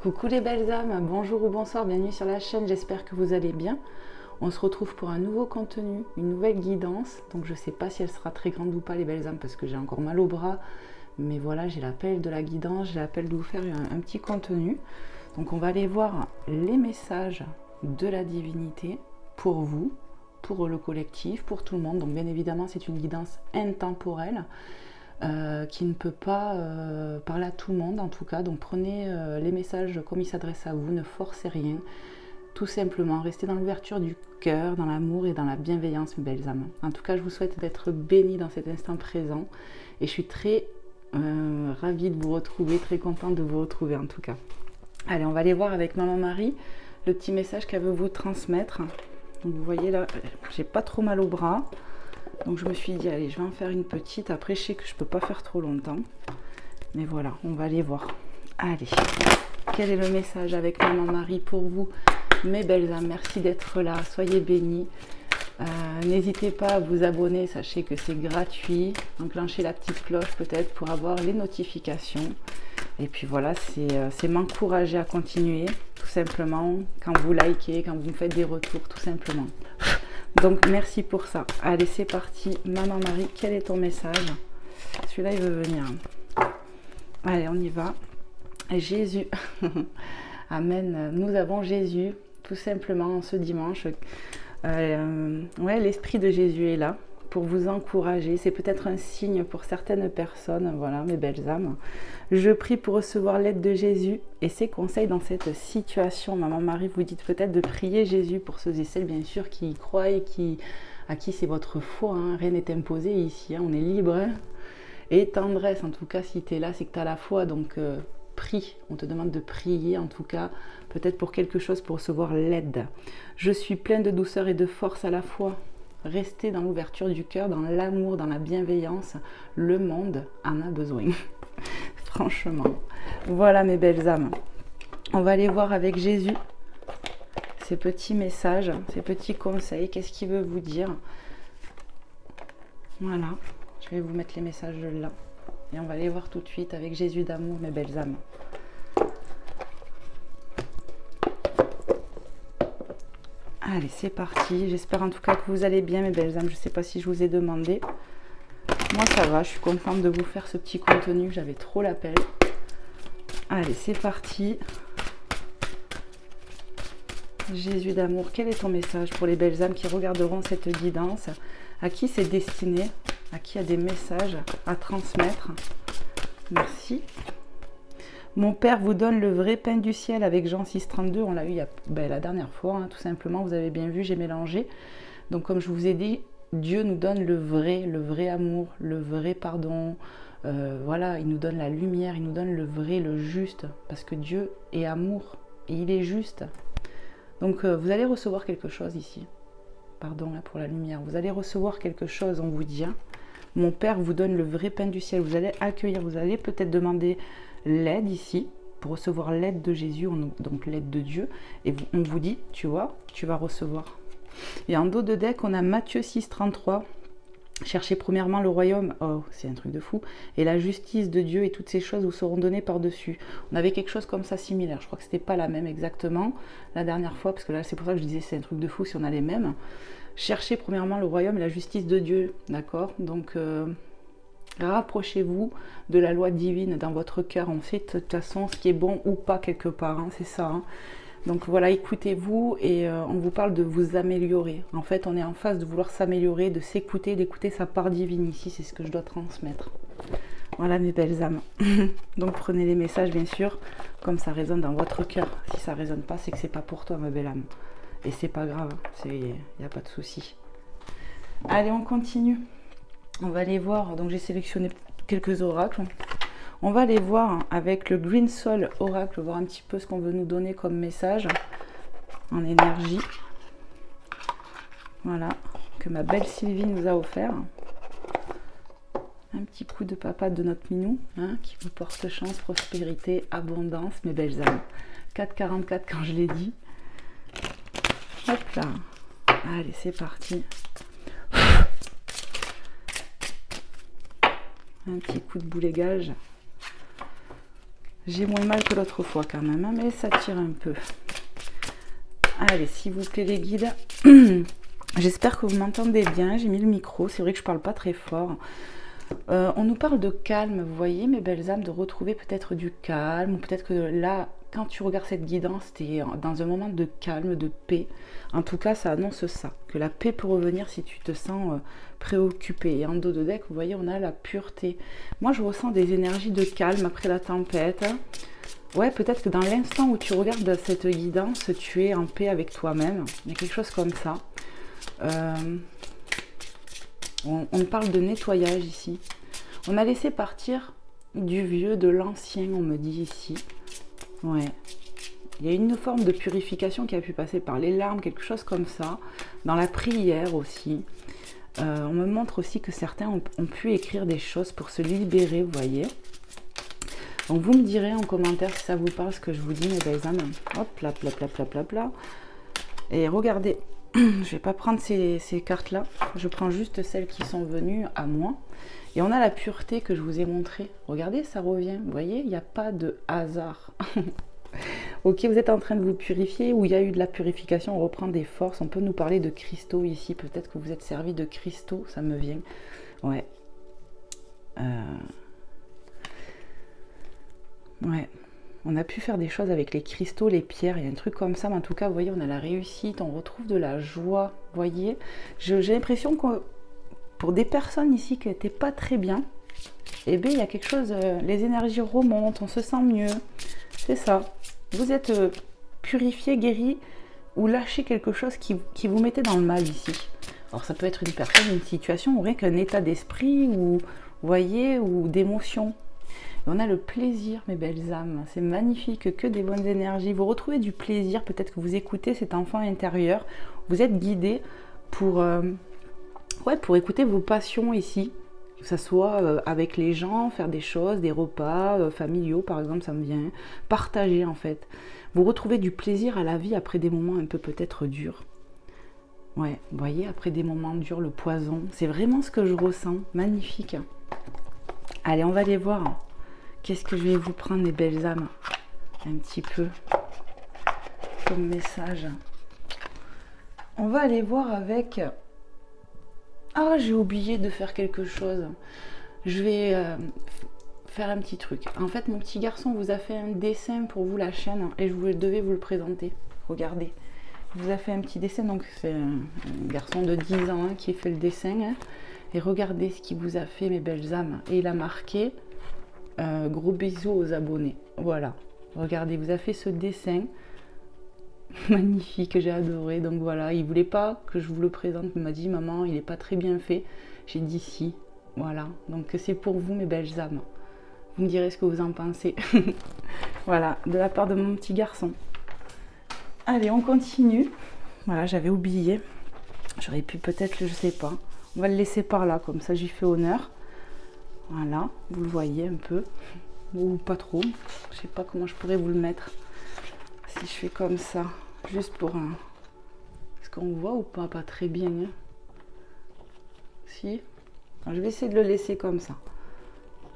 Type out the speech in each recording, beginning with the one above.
Coucou les belles âmes, bonjour ou bonsoir, bienvenue sur la chaîne, j'espère que vous allez bien. On se retrouve pour un nouveau contenu, une nouvelle guidance. Donc je ne sais pas si elle sera très grande ou pas les belles âmes parce que j'ai encore mal au bras. Mais voilà, j'ai l'appel de la guidance, j'ai l'appel de vous faire un petit contenu. Donc on va aller voir les messages de la divinité pour vous, pour le collectif, pour tout le monde. Donc bien évidemment c'est une guidance intemporelle. Qui ne peut pas parler à tout le monde en tout cas, donc prenez les messages comme ils s'adressent à vous, ne forcez rien, tout simplement restez dans l'ouverture du cœur, dans l'amour et dans la bienveillance mes belles âmes. En tout cas je vous souhaite d'être bénis dans cet instant présent et je suis très ravie de vous retrouver, très contente de vous retrouver en tout cas. Allez, on va aller voir avec Maman Marie le petit message qu'elle veut vous transmettre. Donc vous voyez là, j'ai pas trop mal au bras. Donc je me suis dit, allez, je vais en faire une petite. Après, je sais que je ne peux pas faire trop longtemps. Mais voilà, on va aller voir. Allez, quel est le message avec Maman Marie pour vous, mes belles âmes? Merci d'être là, soyez bénis. N'hésitez pas à vous abonner, sachez que c'est gratuit. Enclenchez la petite cloche peut-être pour avoir les notifications. Et puis voilà, c'est m'encourager à continuer, tout simplement, quand vous likez, quand vous me faites des retours, tout simplement. Donc merci pour ça. Allez, c'est parti. Maman Marie, quel est ton message? Celui-là, il veut venir. Allez, on y va. Jésus. Amen. Nous avons Jésus, tout simplement, ce dimanche. Ouais, l'esprit de Jésus est là pour vous encourager. C'est peut-être un signe pour certaines personnes. Voilà, mes belles âmes. Je prie pour recevoir l'aide de Jésus et ses conseils dans cette situation. Maman Marie, vous dites peut-être de prier Jésus pour ceux et celles, bien sûr, qui y croient et à qui c'est votre foi. Hein. Rien n'est imposé ici, hein. On est libre. Hein. Et tendresse, en tout cas, si tu es là, c'est que tu as la foi. Donc, prie. On te demande de prier, en tout cas, peut-être pour quelque chose, pour recevoir l'aide. Je suis pleine de douceur et de force à la fois. Restez dans l'ouverture du cœur, dans l'amour, dans la bienveillance. Le monde en a besoin. Franchement. Voilà mes belles âmes. On va aller voir avec Jésus ces petits messages, ces petits conseils. Qu'est-ce qu'il veut vous dire? Voilà. Je vais vous mettre les messages là. Et on va aller voir tout de suite avec Jésus d'amour, mes belles âmes. Allez, c'est parti. J'espère en tout cas que vous allez bien, mes belles âmes. Je ne sais pas si je vous ai demandé. Moi, ça va. Je suis contente de vous faire ce petit contenu. J'avais trop l'appel. Allez, c'est parti. Jésus d'amour, quel est ton message pour les belles âmes qui regarderont cette guidance? À qui c'est destiné? À qui a des messages à transmettre? Merci. Mon Père vous donne le vrai pain du ciel avec Jean 6,32. On l'a eu la dernière fois, hein, tout simplement. Vous avez bien vu, j'ai mélangé. Donc, comme je vous ai dit, Dieu nous donne le vrai amour, le vrai pardon. Voilà, il nous donne la lumière, il nous donne le vrai, le juste. Parce que Dieu est amour et il est juste. Donc, vous allez recevoir quelque chose ici. Pardon là, pour la lumière. Vous allez recevoir quelque chose, on vous dit. Hein. Mon Père vous donne le vrai pain du ciel. Vous allez accueillir, vous allez peut-être demander l'aide ici, pour recevoir l'aide de Jésus, donc l'aide de Dieu. Et on vous dit, tu vois, tu vas recevoir. Et en dos de deck, on a Matthieu 6,33. Cherchez premièrement le royaume, oh c'est un truc de fou, et la justice de Dieu et toutes ces choses vous seront données par-dessus. On avait quelque chose comme ça similaire, je crois que c'était pas la même exactement la dernière fois, parce que là c'est pour ça que je disais c'est un truc de fou si on a les mêmes. Cherchez premièrement le royaume et la justice de Dieu, d'accord? Donc rapprochez-vous de la loi divine dans votre cœur. On sait de toute façon ce qui est bon ou pas quelque part, hein, c'est ça. Hein. Donc voilà, écoutez-vous et on vous parle de vous améliorer. En fait, on est en phase de vouloir s'améliorer, de s'écouter, d'écouter sa part divine ici. C'est ce que je dois transmettre. Voilà mes belles âmes. Donc prenez les messages bien sûr, comme ça résonne dans votre cœur. Si ça résonne pas, c'est que c'est pas pour toi ma belle âme. Et c'est pas grave, il n'y a pas de souci. Allez, on continue. On va aller voir, donc j'ai sélectionné quelques oracles. On va aller voir avec le Green Soul Oracle, voir un petit peu ce qu'on veut nous donner comme message en énergie. Voilà, que ma belle Sylvie nous a offert. Un petit coup de papa de notre minou, hein, qui vous porte chance, prospérité, abondance, mes belles âmes. 4,44 quand je l'ai dit. Hop là. Allez, c'est parti. Un petit coup de boulet gage. J'ai moins mal que l'autre fois quand même, hein, mais ça tire un peu. Allez, s'il vous plaît les guides. J'espère que vous m'entendez bien. J'ai mis le micro, c'est vrai que je parle pas très fort. On nous parle de calme, vous voyez mes belles âmes, de retrouver peut-être du calme, ou peut-être que là, quand tu regardes cette guidance, tu es dans un moment de calme, de paix. En tout cas, ça annonce ça, que la paix peut revenir si tu te sens préoccupé. Et en dos de deck, vous voyez, on a la pureté. Moi, je ressens des énergies de calme après la tempête. Ouais, peut-être que dans l'instant où tu regardes cette guidance, tu es en paix avec toi-même. Il y a quelque chose comme ça. On parle de nettoyage ici. On a laissé partir du vieux, de l'ancien, on me dit ici. Ouais. Il y a une forme de purification qui a pu passer par les larmes, quelque chose comme ça. Dans la prière aussi. On me montre aussi que certains ont pu écrire des choses pour se libérer, vous voyez. Donc vous me direz en commentaire si ça vous parle ce que je vous dis, mes belles âmes. Hop, là, pla, pla, pla, pla, pla. Et regardez, je ne vais pas prendre ces cartes-là. Je prends juste celles qui sont venues à moi. Et on a la pureté que je vous ai montrée. Regardez, ça revient. Vous voyez, il n'y a pas de hasard. Ok, vous êtes en train de vous purifier, ou il y a eu de la purification, on reprend des forces. On peut nous parler de cristaux ici. Peut-être que vous êtes servi de cristaux, ça me vient. Ouais. Ouais. On a pu faire des choses avec les cristaux, les pierres, il y a un truc comme ça. Mais en tout cas, vous voyez, on a la réussite, on retrouve de la joie. Vous voyez, j'ai l'impression que pour des personnes ici qui n'étaient pas très bien, eh bien, il y a quelque chose, les énergies remontent, on se sent mieux. C'est ça. Vous êtes purifié, guéri, ou lâché quelque chose qui vous mettait dans le mal ici. Alors, ça peut être une personne, une situation, ou rien qu'un état d'esprit, ou, vous voyez, ou d'émotion. On a le plaisir, mes belles âmes. C'est magnifique, que des bonnes énergies. Vous retrouvez du plaisir, peut-être que vous écoutez cet enfant intérieur. Vous êtes guidé pour écouter vos passions ici. Que ce soit avec les gens, faire des choses, des repas familiaux par exemple, ça me vient. Partager en fait. Vous retrouvez du plaisir à la vie après des moments un peu peut-être durs. Ouais, vous voyez, après des moments durs, le poison. C'est vraiment ce que je ressens. Magnifique. Allez, on va aller voir. Qu'est-ce que je vais vous prendre, mes belles âmes? Un petit peu comme message. On va aller voir avec... Ah, j'ai oublié de faire quelque chose. Je vais faire un petit truc. En fait, mon petit garçon vous a fait un dessin pour vous, la chaîne, et je devais vous le présenter. Regardez. Il vous a fait un petit dessin, donc c'est un garçon de 10 ans qui fait le dessin. Hein, et regardez ce qu'il vous a fait, mes belles âmes. Et il a marqué... gros bisous aux abonnés. Voilà. Regardez, vous a fait ce dessin magnifique, j'ai adoré. Donc voilà, il voulait pas que je vous le présente. Il m'a dit, maman, il est pas très bien fait. J'ai dit si. Voilà. Donc c'est pour vous, mes belles âmes. Vous me direz ce que vous en pensez. Voilà, de la part de mon petit garçon. Allez, on continue. Voilà, j'avais oublié. J'aurais pu peut-être, je sais pas. On va le laisser par là, comme ça j'y fais honneur. Voilà, vous le voyez un peu, ou pas trop. Je sais pas comment je pourrais vous le mettre. Si je fais comme ça, juste pour un... Est-ce qu'on voit ou pas? Pas très bien. Hein, si. Alors, je vais essayer de le laisser comme ça.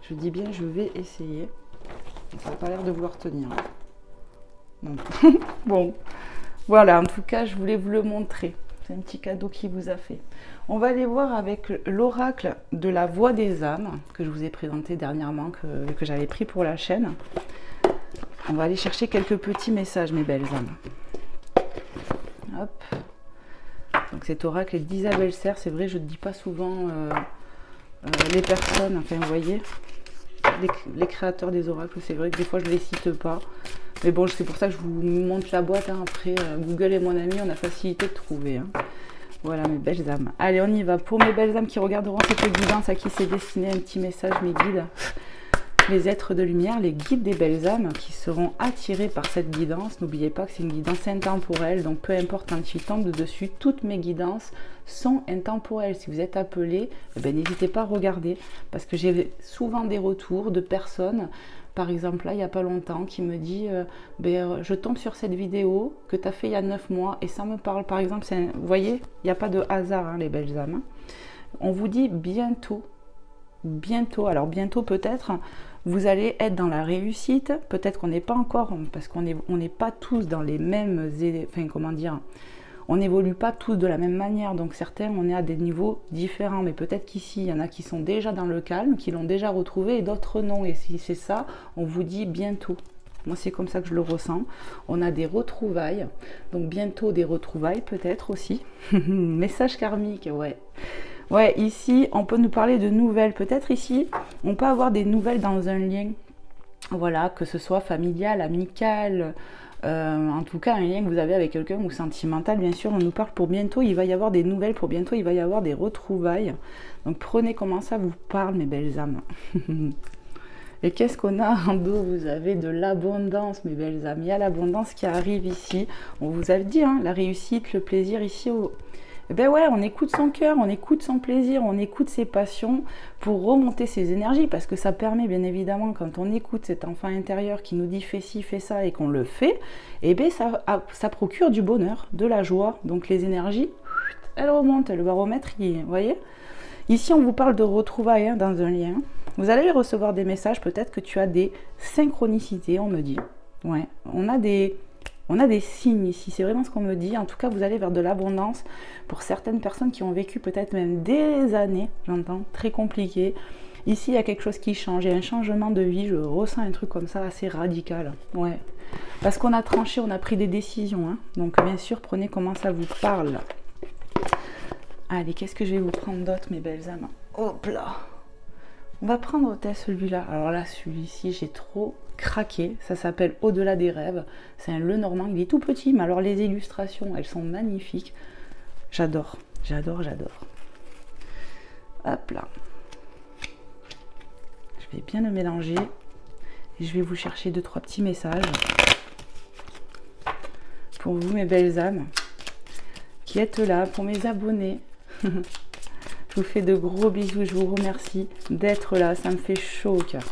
Je dis bien, je vais essayer. Ça n'a pas l'air de vouloir tenir. Bon. Bon, voilà, en tout cas, je voulais vous le montrer. C'est un petit cadeau qu'il vous a fait. On va aller voir avec l'oracle de la voix des âmes que je vous ai présenté dernièrement, que j'avais pris pour la chaîne. On va aller chercher quelques petits messages, mes belles âmes. Hop. Donc cet oracle est d'Isabelle Serre. C'est vrai, je ne dis pas souvent les personnes, enfin vous voyez, les créateurs des oracles. C'est vrai que des fois je ne les cite pas. Mais bon, c'est pour ça que je vous montre la boîte. Hein. Après, Google est mon ami, on a facilité de trouver. Hein. Voilà, mes belles âmes. Allez, on y va. Pour mes belles âmes qui regarderont cette guidance, à qui c'est destiné un petit message, mes guides, les êtres de lumière, les guides des belles âmes qui seront attirés par cette guidance. N'oubliez pas que c'est une guidance intemporelle, donc peu importe quand il tombe dessus, toutes mes guidances sont intemporelles. Si vous êtes appelé, eh n'hésitez pas à regarder, parce que j'ai souvent des retours de personnes. Par exemple, là, il n'y a pas longtemps, qui me dit je tombe sur cette vidéo que tu as fait il y a 9 mois et ça me parle. Par exemple, vous voyez, il n'y a pas de hasard, hein, les belles âmes. On vous dit bientôt. Bientôt. Alors, bientôt peut-être, Vous allez être dans la réussite. Peut-être qu'on n'est pas encore, parce qu'on n'est pas tous dans les mêmes, enfin comment dire, on n'évolue pas tous de la même manière. Donc certains, on est à des niveaux différents. Mais peut-être qu'ici, il y en a qui sont déjà dans le calme, qui l'ont déjà retrouvé, et d'autres non. Et si c'est ça, on vous dit bientôt. Moi, c'est comme ça que je le ressens. On a des retrouvailles. Donc bientôt des retrouvailles peut-être aussi. Message karmique, ouais. Ouais, ici, on peut nous parler de nouvelles. Peut-être ici, on peut avoir des nouvelles dans un lien. Voilà, que ce soit familial, amical, en tout cas un lien que vous avez avec quelqu'un ou sentimental, bien sûr. On nous parle pour bientôt, il va y avoir des nouvelles. Pour bientôt, il va y avoir des retrouvailles. Donc prenez comment ça vous parle, mes belles âmes. Et qu'est-ce qu'on a en dos? Vous avez de l'abondance, mes belles âmes. Il y a l'abondance qui arrive ici. On vous a dit, hein, la réussite, le plaisir ici. Eh ben ouais, on écoute son cœur, on écoute son plaisir, on écoute ses passions pour remonter ses énergies. Parce que ça permet, bien évidemment, quand on écoute cet enfant intérieur qui nous dit fais ci, fais ça et qu'on le fait, eh ben ça procure du bonheur, de la joie. Donc les énergies, elles remontent, le baromètre, vous voyez. Ici, on vous parle de retrouvailles, hein, dans un lien. Vous allez recevoir des messages, peut-être que tu as des synchronicités, on me dit. Ouais, on a des signes ici, c'est vraiment ce qu'on me dit. En tout cas, vous allez vers de l'abondance pour certaines personnes qui ont vécu peut-être même des années, j'entends, très compliquées. Ici, il y a quelque chose qui change, il y a un changement de vie, je ressens un truc comme ça assez radical. Ouais, parce qu'on a tranché, on a pris des décisions, hein. Donc bien sûr, prenez comment ça vous parle. Allez, qu'est-ce que je vais vous prendre d'autre, mes belles âmes? Hop là! On va prendre celui-là. Alors là, celui-ci, j'ai trop craqué. Ça s'appelle Au-delà des rêves. C'est un Lenormand. Il est tout petit, mais alors les illustrations, elles sont magnifiques. J'adore, j'adore, j'adore. Hop là. Je vais bien le mélanger. Et je vais vous chercher 2-3 petits messages. Pour vous, mes belles âmes, qui êtes là, pour mes abonnés. Je vous fais de gros bisous, je vous remercie d'être là, ça me fait chaud au cœur,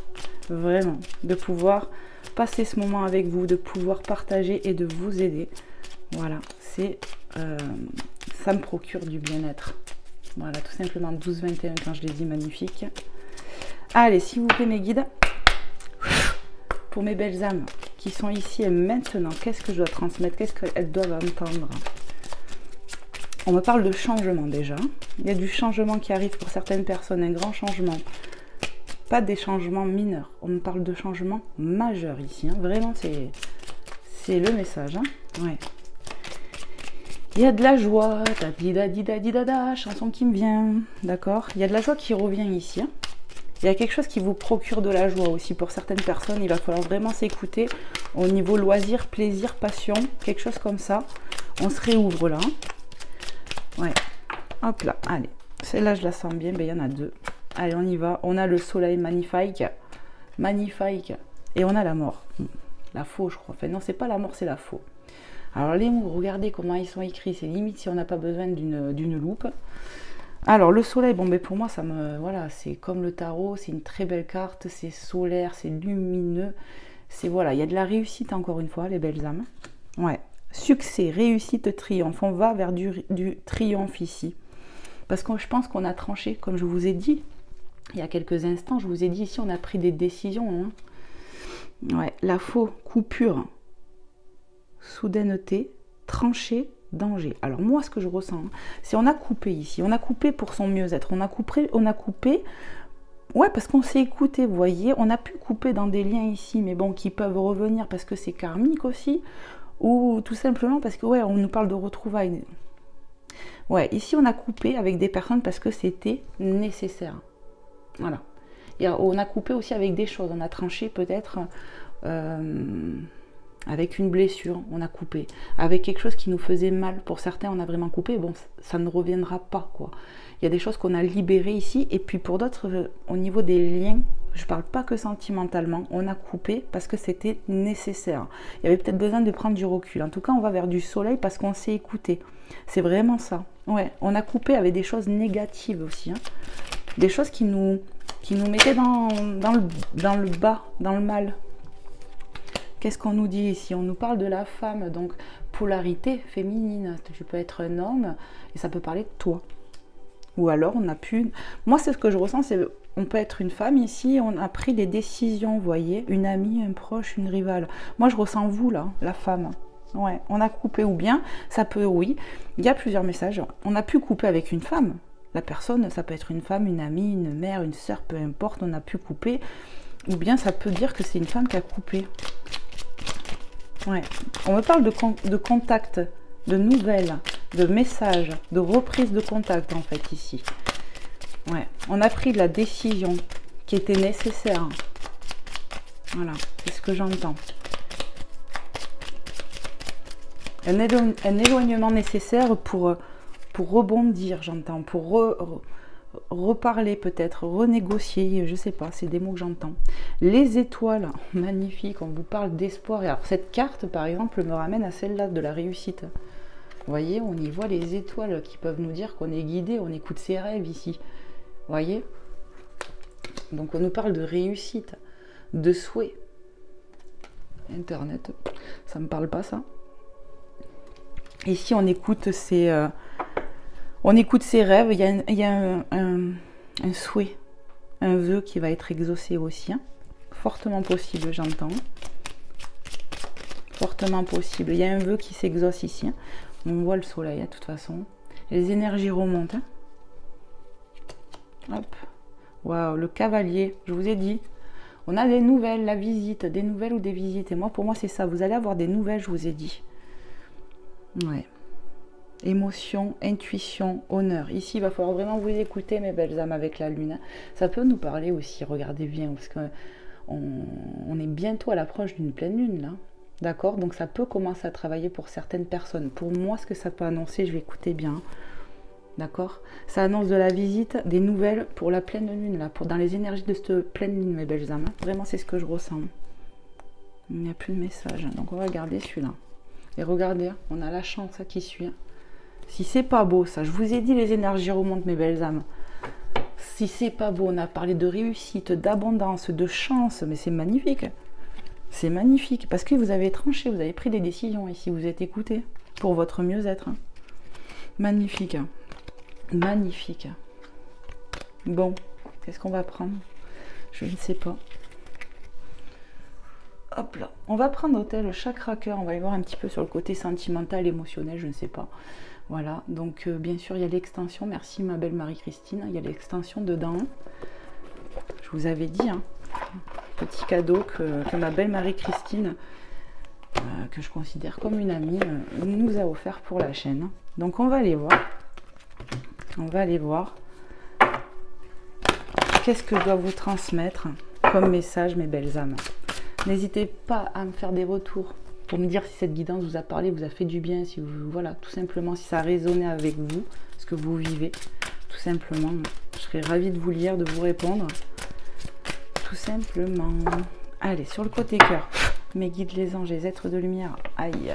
vraiment, de pouvoir passer ce moment avec vous, de pouvoir partager et de vous aider. Voilà, ça me procure du bien-être. Voilà, tout simplement 12-21 quand je les dis, magnifique. Allez, s'il vous plaît mes guides, pour mes belles âmes qui sont ici et maintenant, qu'est-ce que je dois transmettre, qu'est-ce qu'elles doivent entendre? On me parle de changement déjà. Il y a du changement qui arrive pour certaines personnes, un grand changement. Pas des changements mineurs. On me parle de changements majeurs ici, hein. Vraiment, c'est le message, hein. Ouais. Il y a de la joie, da-di-da-di-da-di-da-da, chanson qui me vient, d'accord. Il y a de la joie qui revient ici, hein. Il y a quelque chose qui vous procure de la joie aussi. Pour certaines personnes, il va falloir vraiment s'écouter au niveau loisir, plaisir, passion, quelque chose comme ça. On se réouvre là, hein. Ouais, hop là, allez, celle-là je la sens bien, ben il y en a deux. Allez, on y va, on a le soleil magnifique, magnifique, et on a la mort, la faux je crois, enfin non c'est pas la mort, c'est la faux. Alors les mots, regardez comment ils sont écrits, c'est limite si on n'a pas besoin d'une loupe. Alors le soleil, bon ben pour moi ça me, voilà, c'est comme le tarot, c'est une très belle carte, c'est solaire, c'est lumineux, c'est voilà, il y a de la réussite encore une fois, les belles âmes, ouais. Succès, réussite, triomphe. On va vers du triomphe ici. Parce que je pense qu'on a tranché, comme je vous ai dit, il y a quelques instants, je vous ai dit ici, on a pris des décisions. Hein. Ouais, la faux, coupure, soudaineté, tranché, danger. Alors moi, ce que je ressens, hein, c'est on a coupé ici. On a coupé pour son mieux-être. On a coupé. Ouais, parce qu'on s'est écouté, vous voyez. On a pu couper dans des liens ici, mais bon, qui peuvent revenir parce que c'est karmique aussi. Ou tout simplement parce que, ouais, on nous parle de retrouvailles. Ouais, ici, on a coupé avec des personnes parce que c'était nécessaire. Voilà. Et on a coupé aussi avec des choses. On a tranché peut-être avec une blessure. On a coupé. Avec quelque chose qui nous faisait mal. Pour certains, on a vraiment coupé. Bon, ça ne reviendra pas, quoi. Il y a des choses qu'on a libérées ici. Et puis pour d'autres, au niveau des liens, je ne parle pas que sentimentalement, on a coupé parce que c'était nécessaire. Il y avait peut-être besoin de prendre du recul. En tout cas, on va vers du soleil parce qu'on s'est écouté. C'est vraiment ça. Ouais, on a coupé avec des choses négatives aussi. Hein. Des choses qui nous mettaient dans le bas, dans le mal. Qu'est-ce qu'on nous dit ici? On nous parle de la femme, donc polarité féminine. Tu peux être un homme et ça peut parler de toi. Ou alors on a pu... Moi, c'est ce que je ressens, c'est on peut être une femme ici, on a pris des décisions, vous voyez, une amie, un proche, une rivale. Moi, je ressens vous, là, la femme. Ouais, on a coupé ou bien, ça peut, oui, il y a plusieurs messages. On a pu couper avec une femme. La personne, ça peut être une femme, une amie, une mère, une sœur, peu importe, on a pu couper. Ou bien ça peut dire que c'est une femme qui a coupé. Ouais, on me parle de contact, de nouvelles, de messages, de reprise de contact en fait ici. Ouais, on a pris la décision qui était nécessaire. Voilà, c'est ce que j'entends. Un éloignement nécessaire pour rebondir, j'entends, pour reparler peut-être, renégocier, je sais pas, c'est des mots que j'entends. Les étoiles, magnifique, on vous parle d'espoir. Et alors cette carte, par exemple, me ramène à celle-là de la réussite. Vous voyez, on y voit les étoiles qui peuvent nous dire qu'on est guidé, on écoute ses rêves ici. Vous voyez? Donc on nous parle de réussite, de souhait. Internet, ça me parle pas ça. Ici, on écoute ses rêves. Il y a un souhait, un vœu qui va être exaucé aussi. Hein. Fortement possible, j'entends. Fortement possible. Il y a un vœu qui s'exauce ici. Hein. On voit le soleil, de toute façon. Les énergies remontent. Hein. Hop. Waouh, le cavalier, je vous ai dit. On a des nouvelles, la visite, des nouvelles ou des visites. Et moi, pour moi, c'est ça. Vous allez avoir des nouvelles, je vous ai dit. Ouais. Émotion, intuition, honneur. Ici, il va falloir vraiment vous écouter, mes belles âmes, avec la lune. Ça peut nous parler aussi, regardez bien, parce qu'on est bientôt à l'approche d'une pleine lune, là. D'accord? Donc, ça peut commencer à travailler pour certaines personnes. Pour moi, ce que ça peut annoncer, je vais écouter bien. D'accord? Ça annonce de la visite, des nouvelles pour la pleine lune, là, dans les énergies de cette pleine lune, mes belles âmes. Vraiment, c'est ce que je ressens. Il n'y a plus de message. Donc, on va regarder celui-là. Et regardez, on a la chance qui suit. Si c'est pas beau ça, je vous ai dit les énergies remontent mes belles âmes. Si c'est pas beau, on a parlé de réussite, d'abondance, de chance, mais c'est magnifique. C'est magnifique parce que vous avez tranché, vous avez pris des décisions ici, vous êtes écouté pour votre mieux-être. Hein. Magnifique. Magnifique. Bon, qu'est-ce qu'on va prendre? Je ne sais pas. Hop là, on va prendre le chakra cœur, on va aller voir un petit peu sur le côté sentimental, émotionnel, je ne sais pas. Voilà, donc bien sûr il y a l'extension, merci ma belle Marie-Christine, il y a l'extension dedans. Je vous avais dit, hein, petit cadeau que ma belle Marie-Christine, que je considère comme une amie, nous a offert pour la chaîne. Donc on va aller voir. On va aller voir. Qu'est-ce que je dois vous transmettre comme message, mes belles âmes? N'hésitez pas à me faire des retours pour me dire si cette guidance vous a parlé, vous a fait du bien, si vous, voilà, tout simplement, si ça a résonné avec vous, ce que vous vivez, tout simplement. Je serais ravie de vous lire, de vous répondre, tout simplement. Allez, sur le côté cœur, mes guides, les anges, les êtres de lumière, aïe.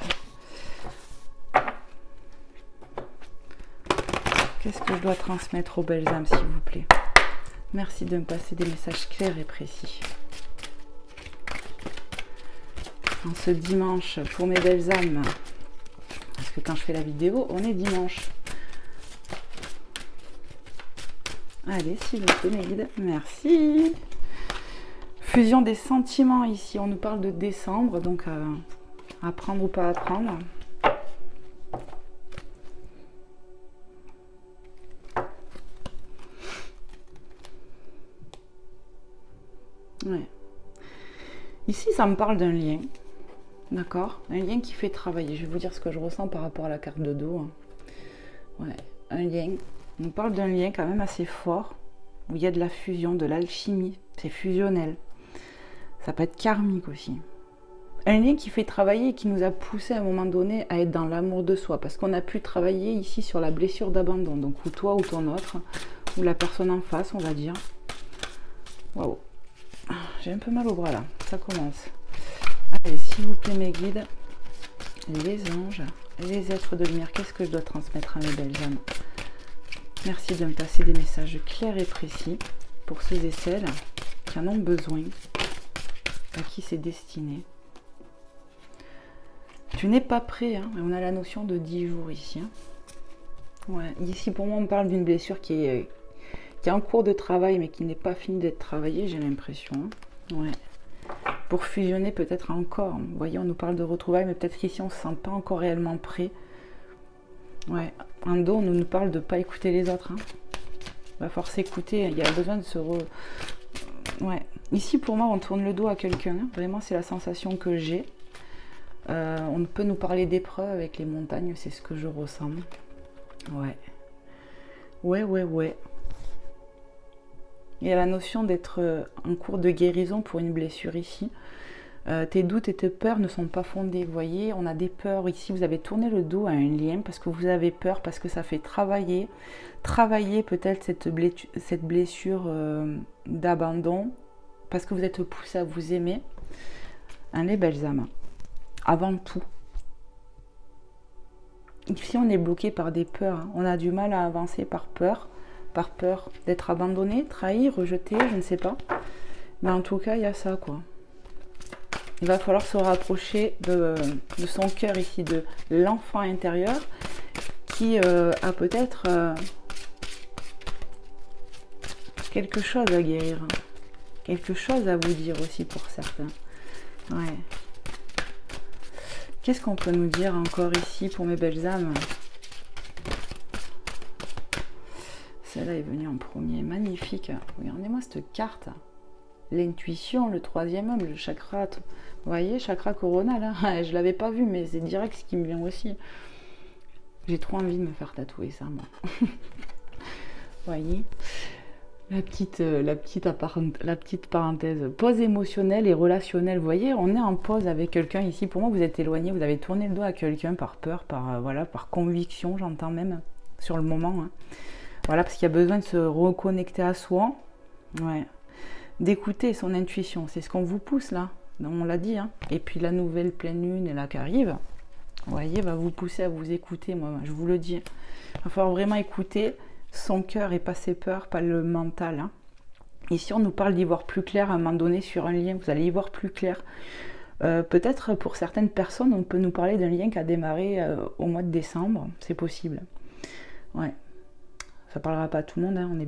Qu'est-ce que je dois transmettre aux belles âmes, s'il vous plaît? Merci de me passer des messages clairs et précis. En ce dimanche, pour mes belles âmes, parce que quand je fais la vidéo, on est dimanche. Allez, s'il vous plaît, mes guides, merci. Fusion des sentiments ici, on nous parle de décembre, donc à prendre ou pas à prendre. Ouais. Ici, ça me parle d'un lien. D'accord? Un lien qui fait travailler. Je vais vous dire ce que je ressens par rapport à la carte de dos. Hein. Ouais, un lien. On nous parle d'un lien quand même assez fort, où il y a de la fusion, de l'alchimie. C'est fusionnel. Ça peut être karmique aussi. Un lien qui fait travailler et qui nous a poussé à un moment donné à être dans l'amour de soi. Parce qu'on a pu travailler ici sur la blessure d'abandon. Donc, ou toi ou ton autre, ou la personne en face, on va dire. Waouh! J'ai un peu mal au bras là. Ça commence. Allez, s'il vous plaît, mes guides, les anges, les êtres de lumière, qu'est-ce que je dois transmettre à mes belles âmes? Merci de me passer des messages clairs et précis pour ceux et celles qui en ont besoin, à qui c'est destiné. Tu n'es pas prêt, hein? On a la notion de 10 jours ici. Hein? Ouais. Ici, pour moi, on parle d'une blessure qui qui est en cours de travail, mais qui n'est pas fini d'être travaillé, j'ai l'impression. Ouais. Pour fusionner peut-être encore. Vous voyez, on nous parle de retrouvailles, mais peut-être qu'ici, on ne se sent pas encore réellement prêt. Ouais. En dos, on nous parle de ne pas écouter les autres. Hein. Il va falloir s'écouter. Il y a besoin de se... Ouais. Ici, pour moi, on tourne le dos à quelqu'un. Hein. Vraiment, c'est la sensation que j'ai. On peut nous parler d'épreuves avec les montagnes, c'est ce que je ressens. Ouais. Ouais. Il y a la notion d'être en cours de guérison pour une blessure ici. Tes doutes et tes peurs ne sont pas fondés. Vous voyez, on a des peurs ici. Vous avez tourné le dos à un lien parce que vous avez peur, parce que ça fait travailler peut-être cette blessure d'abandon, parce que vous êtes poussé à vous aimer. Les belles âmes. Avant tout. Ici, on est bloqué par des peurs. Hein. On a du mal à avancer par peur d'être abandonné, trahi, rejeté, je ne sais pas. Mais en tout cas, il y a ça, quoi. Il va falloir se rapprocher de son cœur ici, de l'enfant intérieur, qui a peut-être quelque chose à guérir. Hein. Quelque chose à vous dire aussi pour certains. Ouais. Qu'est-ce qu'on peut nous dire encore ici pour mes belles âmes? Celle-là est venue en premier. Magnifique. Regardez-moi cette carte. L'intuition, le troisième homme, le chakra. Vous voyez, chakra coronal. Hein, je ne l'avais pas vu, mais c'est direct ce qui me vient aussi. J'ai trop envie de me faire tatouer ça, moi. Vous voyez, la petite parenthèse, pause émotionnelle et relationnelle. Vous voyez, on est en pause avec quelqu'un ici. Pour moi, vous êtes éloigné, vous avez tourné le dos à quelqu'un par peur, par conviction, j'entends même, sur le moment. Hein. Voilà, parce qu'il y a besoin de se reconnecter à soi. Ouais. D'écouter son intuition. C'est ce qu'on vous pousse là. On l'a dit. Hein. Et puis la nouvelle pleine lune, là, qui arrive, vous voyez, va vous pousser à vous écouter. Moi, je vous le dis. Il va falloir vraiment écouter son cœur et pas ses peurs, pas le mental. Hein. Ici, on nous parle d'y voir plus clair à un moment donné sur un lien. Vous allez y voir plus clair. Peut-être pour certaines personnes, on peut nous parler d'un lien qui a démarré au mois de décembre. C'est possible. Ouais. Ça ne parlera pas à tout le monde, hein, on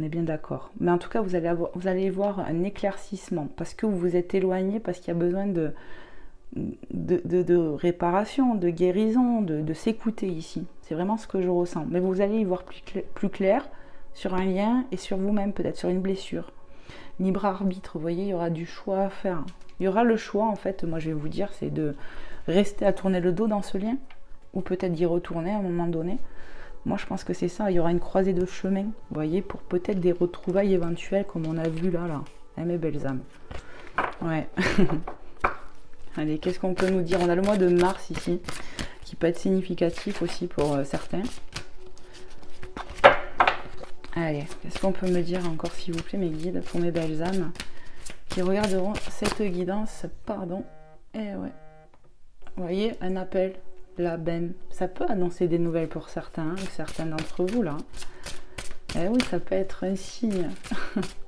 est bien d'accord. Mais en tout cas, vous allez voir un éclaircissement parce que vous vous êtes éloigné, parce qu'il y a besoin de réparation, de guérison, de s'écouter ici. C'est vraiment ce que je ressens. Mais vous allez y voir plus clair sur un lien et sur vous-même, peut-être sur une blessure. Libre arbitre, vous voyez, il y aura du choix à faire. Il y aura le choix, en fait, moi je vais vous dire, c'est de rester à tourner le dos dans ce lien ou peut-être d'y retourner à un moment donné. Moi, je pense que c'est ça. Il y aura une croisée de chemin, vous voyez, pour peut-être des retrouvailles éventuelles, comme on a vu là. Hein, mes belles âmes. Ouais. Allez, qu'est-ce qu'on peut nous dire? On a le mois de mars ici, qui peut être significatif aussi pour certains. Allez, qu'est-ce qu'on peut me dire encore, s'il vous plaît, mes guides, pour mes belles âmes, qui regarderont cette guidance, pardon. Et ouais. Vous voyez, un appel. La BEM, ça peut annoncer des nouvelles pour certains, certains d'entre vous là. Eh oui, ça peut être un signe.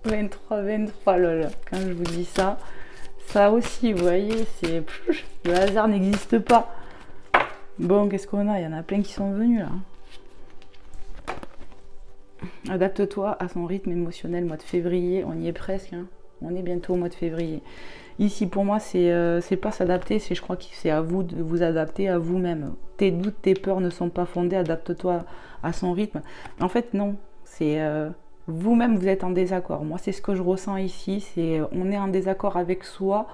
23, lol. Quand je vous dis ça, ça aussi, vous voyez, c'est le hasard n'existe pas. Bon, qu'est-ce qu'on a? Il y en a plein qui sont venus là. Adapte-toi à son rythme émotionnel, mois de février, on y est presque. Hein. On est bientôt au mois de février. Ici, pour moi, c'est pas s'adapter, je crois que c'est à vous de vous adapter à vous-même. Tes doutes, tes peurs ne sont pas fondés, adapte-toi à son rythme. En fait, non, c'est vous-même, vous êtes en désaccord. Moi, c'est ce que je ressens ici, on est en désaccord avec soi.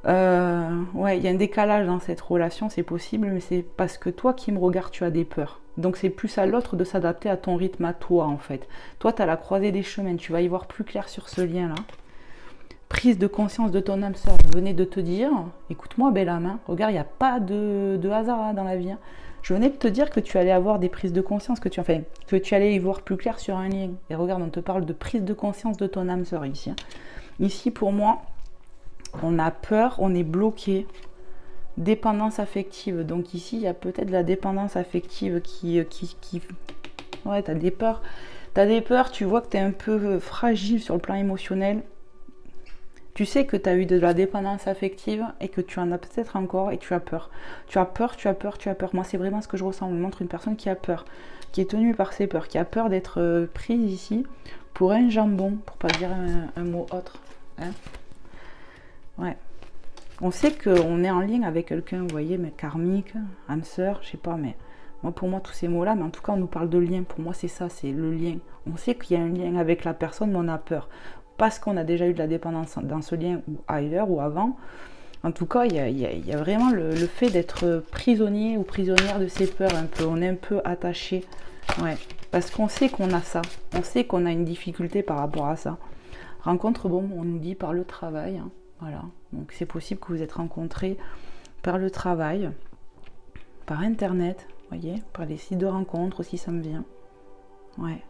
Ouais, il y a un décalage dans cette relation, c'est possible, mais c'est parce que toi qui me regardes, tu as des peurs. Donc c'est plus à l'autre de s'adapter à ton rythme, à toi en fait. Toi, tu as la croisée des chemins, tu vas y voir plus clair sur ce lien-là. Prise de conscience de ton âme sœur, je venais de te dire, écoute-moi belle âme, hein, regarde, il n'y a pas de hasard hein, dans la vie. Hein. Je venais de te dire que tu allais avoir des prises de conscience, que tu allais y voir plus clair sur un lien. Et regarde, on te parle de prise de conscience de ton âme sœur ici. Hein. Ici, pour moi, on a peur, on est bloqué. Dépendance affective. Donc ici, il y a peut-être la dépendance affective qui... Ouais, t'as des peurs. T'as des peurs, tu vois que t'es un peu fragile sur le plan émotionnel. Tu sais que tu as eu de la dépendance affective et que tu en as peut-être encore et tu as peur. Tu as peur, tu as peur, tu as peur. Moi, c'est vraiment ce que je ressens. On me montre une personne qui a peur, qui est tenue par ses peurs, qui a peur d'être prise ici pour un jambon, pour pas dire un mot autre. Hein, ouais. On sait qu'on est en lien avec quelqu'un, vous voyez, mais karmique, âme sœur, je sais pas, mais moi, pour moi, tous ces mots-là, mais en tout cas, on nous parle de lien. Pour moi, c'est ça, c'est le lien. On sait qu'il y a un lien avec la personne, mais on a peur. Parce qu'on a déjà eu de la dépendance dans ce lien ou ailleurs ou avant. En tout cas, il y a vraiment le fait d'être prisonnier ou prisonnière de ses peurs un peu. On est un peu attaché. Ouais. Parce qu'on sait qu'on a ça. On sait qu'on a une difficulté par rapport à ça. Rencontre, bon, on nous dit par le travail. Hein. Voilà. Donc c'est possible que vous êtes rencontrés par le travail, par Internet, vous voyez, par les sites de rencontres aussi, ça me vient. Ouais.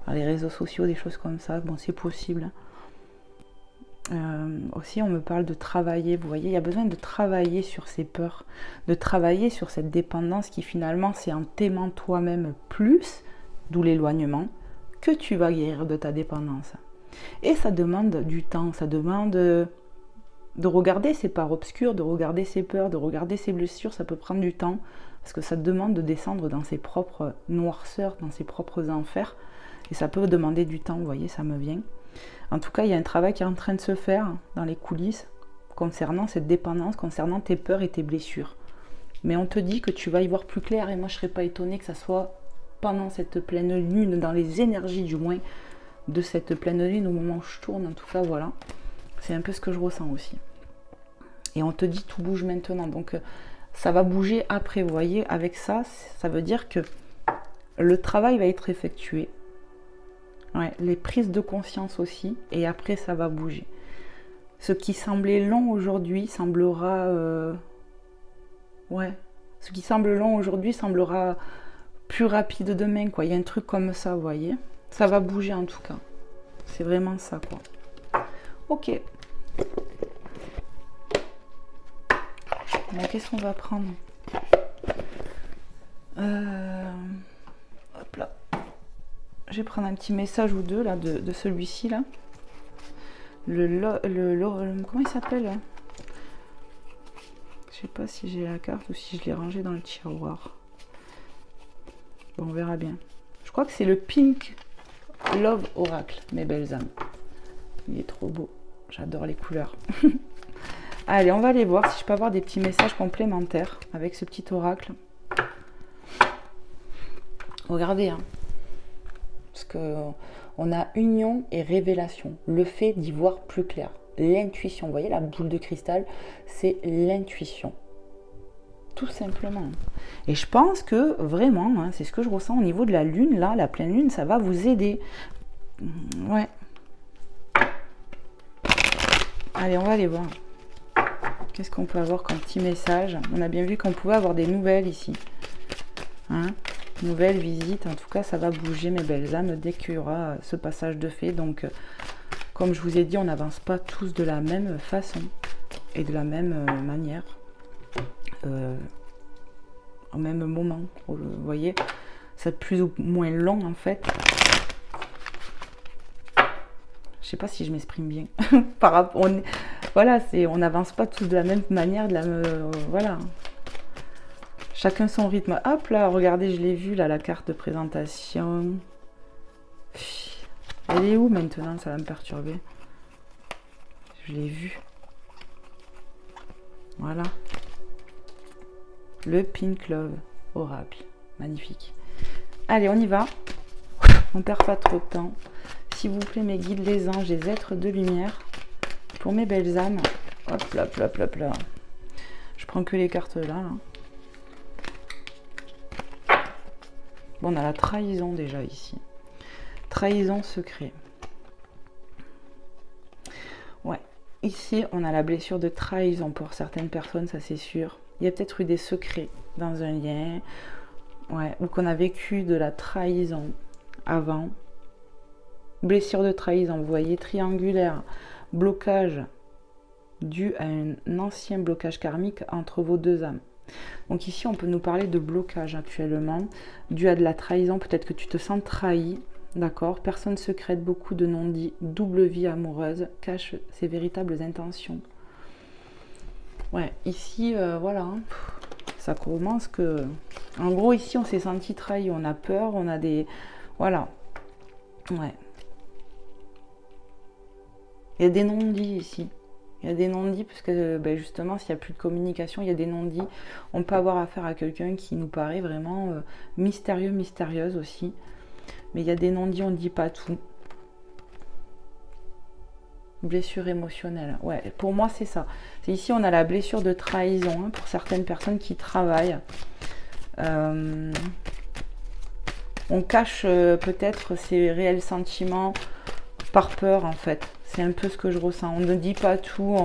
Par les réseaux sociaux, des choses comme ça, bon, c'est possible. Aussi, on me parle de travailler, vous voyez, il y a besoin de travailler sur ces peurs, de travailler sur cette dépendance qui finalement, c'est en t'aimant toi-même plus, d'où l'éloignement, que tu vas guérir de ta dépendance. Et ça demande du temps, ça demande de regarder ces parts obscures, de regarder ses peurs, de regarder ses blessures, ça peut prendre du temps, parce que ça demande de descendre dans ses propres noirceurs, dans ses propres enfers, et ça peut demander du temps, vous voyez, ça me vient. En tout cas, il y a un travail qui est en train de se faire dans les coulisses concernant cette dépendance, concernant tes peurs et tes blessures. Mais on te dit que tu vas y voir plus clair, et moi je ne serais pas étonnée que ça soit pendant cette pleine lune, dans les énergies du moins, de cette pleine lune, au moment où je tourne, en tout cas, voilà. C'est un peu ce que je ressens aussi. Et on te dit tout bouge maintenant, donc ça va bouger après, vous voyez, avec ça, ça veut dire que le travail va être effectué. Ouais, les prises de conscience aussi, et après ça va bouger. Ce qui semblait long aujourd'hui semblera... ouais, ce qui semble long aujourd'hui semblera plus rapide demain, quoi. Il y a un truc comme ça, vous voyez. Ça va bouger en tout cas. C'est vraiment ça, quoi. Ok. Bon, qu'est-ce qu'on va prendre? Hop là. Je vais prendre un petit message ou deux là de celui-ci là. Comment il s'appelle? Je sais pas si j'ai la carte ou si je l'ai rangé dans le tiroir. Bon, on verra bien. Je crois que c'est le Pink Love Oracle, mes belles âmes. Il est trop beau. J'adore les couleurs. Allez, on va aller voir si je peux avoir des petits messages complémentaires avec ce petit oracle. Regardez, hein. Parce qu'on a union et révélation. Le fait d'y voir plus clair. L'intuition. Vous voyez la boule de cristal, c'est l'intuition. Tout simplement. Et je pense que vraiment, hein, c'est ce que je ressens au niveau de la lune, là, la pleine lune, ça va vous aider. Ouais. Allez, on va aller voir. Qu'est-ce qu'on peut avoir comme petit message? On a bien vu qu'on pouvait avoir des nouvelles ici. Hein? Nouvelles visites. En tout cas, ça va bouger, mes belles âmes, dès qu'il y aura ce passage de fée. Donc, comme je vous ai dit, on n'avance pas tous de la même façon et de la même manière. Au même moment. Vous voyez, c'est plus ou moins long, en fait. Je sais pas si je m'exprime bien. Par rapport, voilà, on n'avance pas tous de la même manière, voilà. Chacun son rythme. Hop là, regardez, je l'ai vu là, la carte de présentation. Elle est où maintenant? Ça va me perturber. Je l'ai vue. Voilà. Le Pink Love Oracle. Magnifique. Allez, on y va. On perd pas trop de temps. S'il vous plaît, mes guides, les anges, les êtres de lumière, pour mes belles âmes. Hop là, hop là, hop là. Je prends que les cartes là. Bon, on a la trahison déjà ici. Trahison secret. Ouais. Ici, on a la blessure de trahison pour certaines personnes, ça c'est sûr. Il y a peut-être eu des secrets dans un lien. Ouais. Ou qu'on a vécu de la trahison avant. Blessure de trahison, vous voyez, triangulaire. Blocage dû à un ancien blocage karmique entre vos deux âmes. Donc ici, on peut nous parler de blocage actuellement, dû à de la trahison. Peut-être que tu te sens trahi d'accord. Personne secrète, beaucoup de non-dits, double vie amoureuse, cache ses véritables intentions. Ouais, ici, voilà, hein, ça commence que... En gros, ici, on s'est senti trahi, on a peur, on a des... Voilà. Ouais. Il y a des non-dits ici. Il y a des non-dits, parce que ben justement, s'il n'y a plus de communication, il y a des non-dits. On peut avoir affaire à quelqu'un qui nous paraît vraiment mystérieux, mystérieuse aussi. Mais il y a des non-dits, on ne dit pas tout. Blessure émotionnelle. Ouais, pour moi, c'est ça. Ici, on a la blessure de trahison hein, pour certaines personnes qui travaillent. On cache peut-être ses réels sentiments par peur, en fait. C'est un peu ce que je ressens. On ne dit pas tout.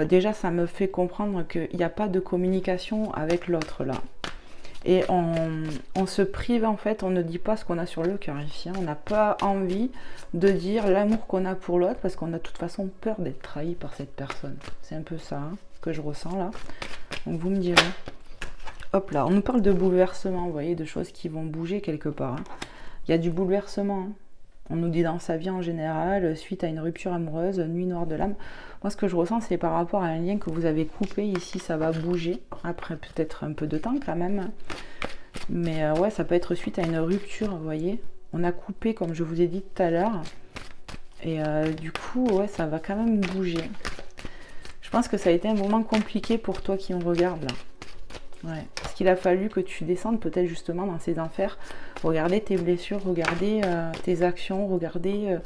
Déjà, ça me fait comprendre qu'il n'y a pas de communication avec l'autre, là. Et on se prive, en fait, on ne dit pas ce qu'on a sur le cœur ici. On n'a pas envie de dire l'amour qu'on a pour l'autre parce qu'on a de toute façon peur d'être trahi par cette personne. C'est un peu ça hein, que je ressens là. Donc vous me direz. Hop là, on nous parle de bouleversement, vous voyez, de choses qui vont bouger quelque part. Hein. Il y a du bouleversement. Hein. On nous dit dans sa vie en général, suite à une rupture amoureuse, nuit noire de l'âme. Moi, ce que je ressens, c'est par rapport à un lien que vous avez coupé. Ici, ça va bouger. Après, peut-être un peu de temps quand même. Mais ouais, ça peut être suite à une rupture, vous voyez. On a coupé, comme je vous ai dit tout à l'heure. Et du coup, ouais, ça va quand même bouger. Je pense que ça a été un moment compliqué pour toi qui me regarde là. Ouais, parce qu'il a fallu que tu descendes peut-être justement dans ces enfers, regarder tes blessures, regarder tes actions, regarder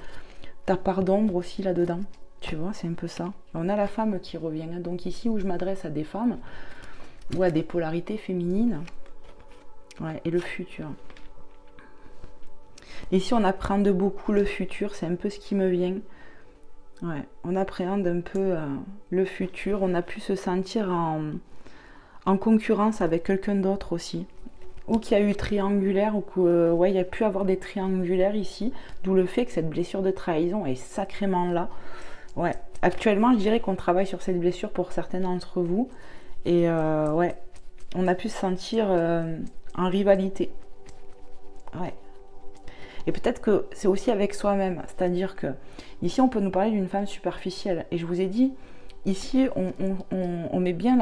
ta part d'ombre aussi là-dedans. Tu vois, c'est un peu ça. On a la femme qui revient. Hein. Donc ici où je m'adresse à des femmes ou à des polarités féminines, ouais, et le futur. Ici on appréhende beaucoup le futur, c'est un peu ce qui me vient. Ouais, on appréhende un peu le futur, on a pu se sentir en concurrence avec quelqu'un d'autre aussi, ou qu'il y a eu triangulaire, ou que ouais, il y a pu avoir des triangulaires ici, d'où le fait que cette blessure de trahison est sacrément là. Ouais, actuellement je dirais qu'on travaille sur cette blessure pour certains d'entre vous, et ouais, on a pu se sentir en rivalité. Ouais. Et peut-être que c'est aussi avec soi-même, c'est-à-dire que ici on peut nous parler d'une femme superficielle, et je vous ai dit, ici on met bien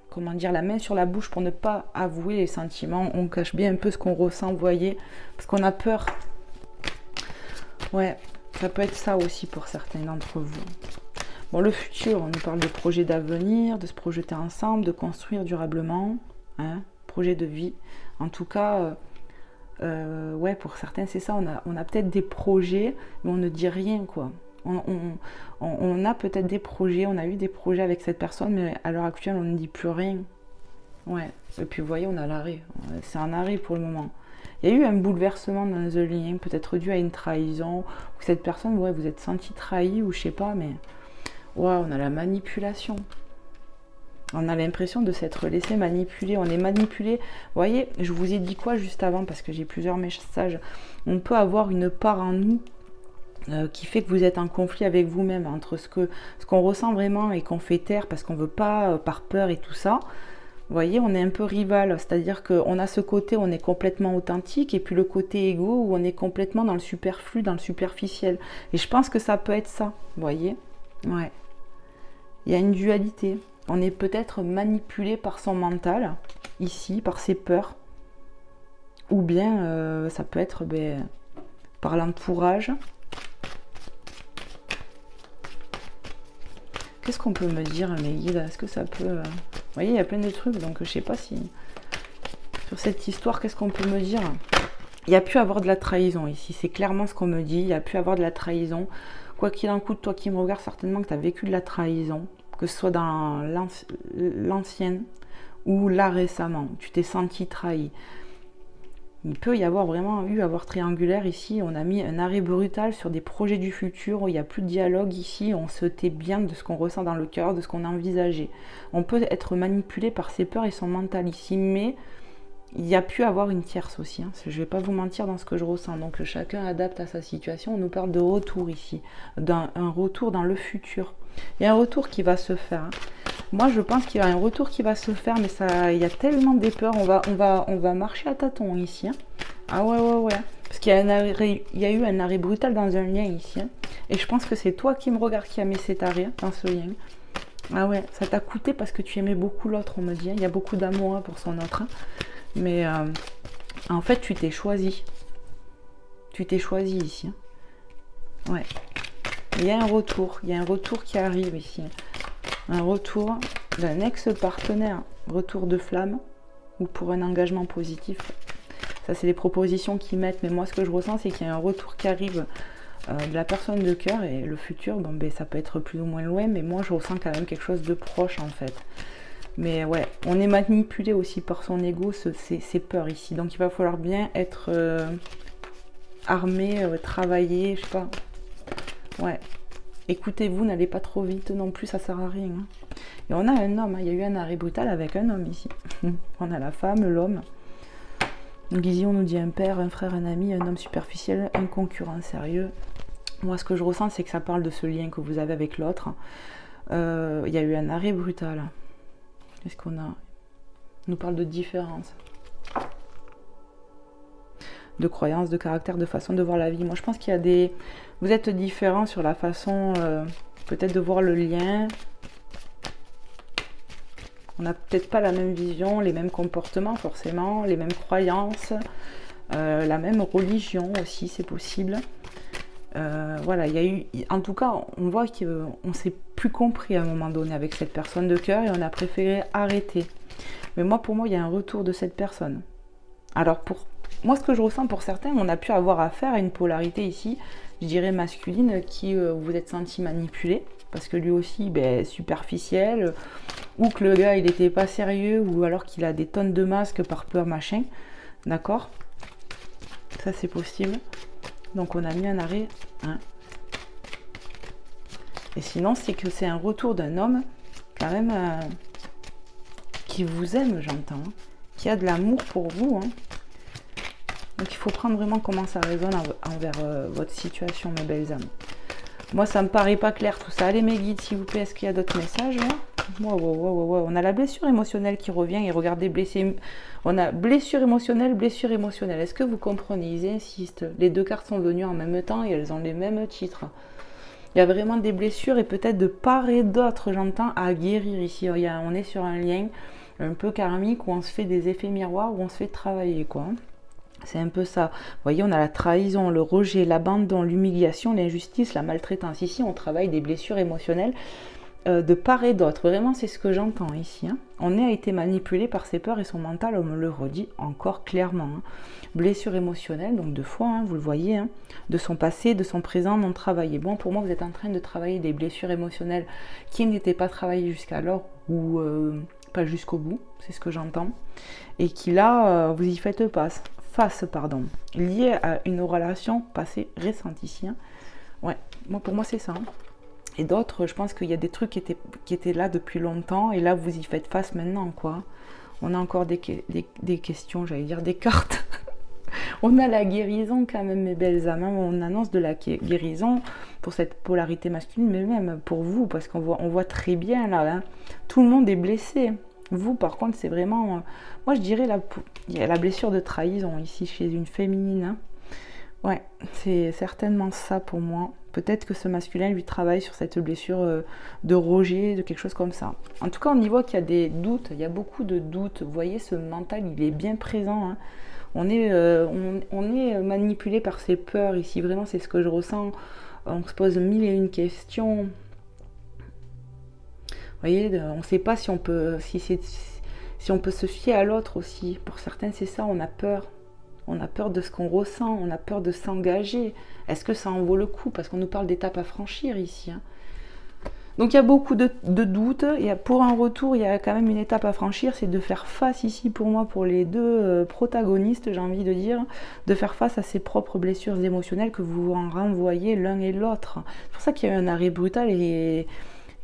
comment dire, la main sur la bouche pour ne pas avouer les sentiments. On cache bien un peu ce qu'on ressent, vous voyez, parce qu'on a peur. Ouais, ça peut être ça aussi pour certains d'entre vous. Bon, le futur, on nous parle de projets d'avenir, de se projeter ensemble, de construire durablement, hein, projet de vie. En tout cas, ouais, pour certains, c'est ça. On a peut-être des projets, mais on ne dit rien, quoi. On a peut-être des projets, on a eu des projets avec cette personne, mais à l'heure actuelle, on ne dit plus rien. Ouais. Et puis, vous voyez, on a l'arrêt. C'est un arrêt pour le moment. Il y a eu un bouleversement dans le lien, peut-être dû à une trahison, ou cette personne, ouais, vous êtes senti trahi, ou je sais pas, mais... Ouais, on a la manipulation. On a l'impression de s'être laissé manipuler. On est manipulé. Vous voyez, je vous ai dit quoi juste avant, parce que j'ai plusieurs messages. On peut avoir une part en nous qui fait que vous êtes en conflit avec vous-même, entre ce qu'on ressent vraiment et qu'on fait taire parce qu'on ne veut pas, par peur et tout ça. Vous voyez, on est un peu rival, c'est-à-dire qu'on a ce côté, on est complètement authentique, et puis le côté égo où on est complètement dans le superflu, dans le superficiel. Et je pense que ça peut être ça, vous voyez. Ouais. Il y a une dualité. On est peut-être manipulé par son mental, ici, par ses peurs. Ou bien, ça peut être par l'entourage. Qu'est-ce qu'on peut me dire, mes guides? Est-ce que ça peut... Vous voyez, il y a plein de trucs, donc je sais pas si... Sur cette histoire, qu'est-ce qu'on peut me dire? Il y a pu avoir de la trahison ici, c'est clairement ce qu'on me dit. Il y a pu avoir de la trahison. Quoi qu'il en coûte, toi qui me regardes, certainement que tu as vécu de la trahison, que ce soit dans l'ancienne ou là récemment. Tu t'es senti trahi. Il peut y avoir vraiment avoir triangulaire ici. On a mis un arrêt brutal sur des projets du futur où il n'y a plus de dialogue ici. On se tait bien de ce qu'on ressent dans le cœur, de ce qu'on a envisagé. On peut être manipulé par ses peurs et son mental ici, mais il y a pu avoir une tierce aussi. Hein. Je ne vais pas vous mentir dans ce que je ressens. Donc chacun adapte à sa situation. On nous parle de retour ici, d'un retour dans le futur. Il y a un retour qui va se faire. Hein. Moi, je pense qu'il y a un retour qui va se faire, mais il y a tellement des peurs. On va marcher à tâtons ici. Hein. Ah ouais. Parce qu'il y a il y a eu un arrêt brutal dans un lien ici. Hein. Et je pense que c'est toi qui me regarde qui a mis cet arrêt dans ce lien. Ah ouais, ça t'a coûté parce que tu aimais beaucoup l'autre, on me dit. Hein. Il y a beaucoup d'amour hein, pour son autre. Hein. Mais en fait, tu t'es choisi. Tu t'es choisi ici. Hein. Ouais. Il y a un retour. Il y a un retour qui arrive ici. Un retour d'un ex-partenaire. Retour de flamme. Ou pour un engagement positif. Ça, c'est les propositions qu'ils mettent. Mais moi, ce que je ressens, c'est qu'il y a un retour qui arrive de la personne de cœur. Et le futur, bon, ben, ça peut être plus ou moins loin. Mais moi, je ressens quand même quelque chose de proche, en fait. Mais ouais, on est manipulé aussi par son ego, ses peurs ici. Donc, il va falloir bien être armé, travailler, je sais pas. Ouais. Écoutez-vous, n'allez pas trop vite non plus, ça sert à rien. Hein. Et on a un homme, hein. Il y a eu un arrêt brutal avec un homme ici. On a la femme, l'homme. Donc ici on nous dit un père, un frère, un ami, un homme superficiel, un concurrent sérieux. Moi ce que je ressens c'est que ça parle de ce lien que vous avez avec l'autre. Il y a eu un arrêt brutal. Qu'est-ce qu'on a? On nous parle de différence. De croyances, de caractère, de façon de voir la vie. Moi je pense qu'il y a des... Vous êtes différents sur la façon peut-être de voir le lien. On n'a peut-être pas la même vision, les mêmes comportements forcément, les mêmes croyances, la même religion aussi, c'est possible. Voilà, il y a eu, en tout cas, on voit qu'on ne s'est plus compris à un moment donné avec cette personne de cœur et on a préféré arrêter. Mais moi, pour moi, il y a un retour de cette personne. Alors, pour moi, ce que je ressens pour certains, on a pu avoir affaire à une polarité ici, je dirais masculine, qui vous êtes senti manipulé. Parce que lui aussi, ben, superficiel, ou que le gars, il n'était pas sérieux, ou alors qu'il a des tonnes de masques par peur, machin. D'accord? Ça, c'est possible. Donc, on a mis un arrêt. Hein. Et sinon, c'est que c'est un retour d'un homme, quand même, qui vous aime, j'entends. Hein, qui a de l'amour pour vous. Hein. Donc, il faut prendre vraiment comment ça résonne envers votre situation, mes belles âmes. Moi, ça me paraît pas clair tout ça. Allez, mes guides, s'il vous plaît, est-ce qu'il y a d'autres messages là? Wow. On a la blessure émotionnelle qui revient. Et regardez, on a blessure émotionnelle, blessure émotionnelle. Est-ce que vous comprenez? Ils insistent. Les deux cartes sont venues en même temps et elles ont les mêmes titres. Il y a vraiment des blessures et peut-être de part et d'autre, j'entends, à guérir ici. On est sur un lien un peu karmique où on se fait des effets miroirs, où on se fait travailler, quoi. C'est un peu ça. Vous voyez, on a la trahison, le rejet, l'abandon, l'humiliation, l'injustice, la maltraitance. Ici, on travaille des blessures émotionnelles de part et d'autre. Vraiment, c'est ce que j'entends ici. Hein. On a été manipulé par ses peurs et son mental, on me le redit encore clairement. Hein. Blessure émotionnelle, donc deux fois, hein, vous le voyez, hein, de son passé, de son présent non travaillé. Bon, pour moi, vous êtes en train de travailler des blessures émotionnelles qui n'étaient pas travaillées jusqu'alors ou pas jusqu'au bout, c'est ce que j'entends. Et qui là, vous y faites face, lié à une relation passée récente ici. Hein. Ouais, moi, pour moi, c'est ça. Hein. Et d'autres, je pense qu'il y a des trucs qui étaient là depuis longtemps, et là, vous y faites face maintenant, quoi. On a encore des questions, j'allais dire des cartes. On a la guérison quand même, mes belles âmes. Hein. On annonce de la guérison pour cette polarité masculine, mais même pour vous, parce qu'on voit très bien là, hein. Tout le monde est blessé. Vous, par contre, c'est vraiment... moi, je dirais, il y a la blessure de trahison ici, chez une féminine. Hein. Ouais, c'est certainement ça pour moi. Peut-être que ce masculin lui travaille sur cette blessure de rejet, de quelque chose comme ça. En tout cas, on y voit qu'il y a des doutes, il y a beaucoup de doutes. Vous voyez, ce mental, il est bien présent. Hein. On est manipulé par ses peurs ici. Vraiment, c'est ce que je ressens. On se pose mille et une questions. Vous voyez, on ne sait pas si on peut se fier à l'autre aussi. Pour certains, c'est ça, on a peur. On a peur de ce qu'on ressent, on a peur de s'engager. Est-ce que ça en vaut le coup? Parce qu'on nous parle d'étapes à franchir ici. Hein. Donc il y a beaucoup de doutes. Et pour un retour, il y a quand même une étape à franchir, c'est de faire face ici pour moi, pour les deux protagonistes, j'ai envie de dire, de faire face à ses propres blessures émotionnelles que vous en renvoyez l'un et l'autre. C'est pour ça qu'il y a eu un arrêt brutal et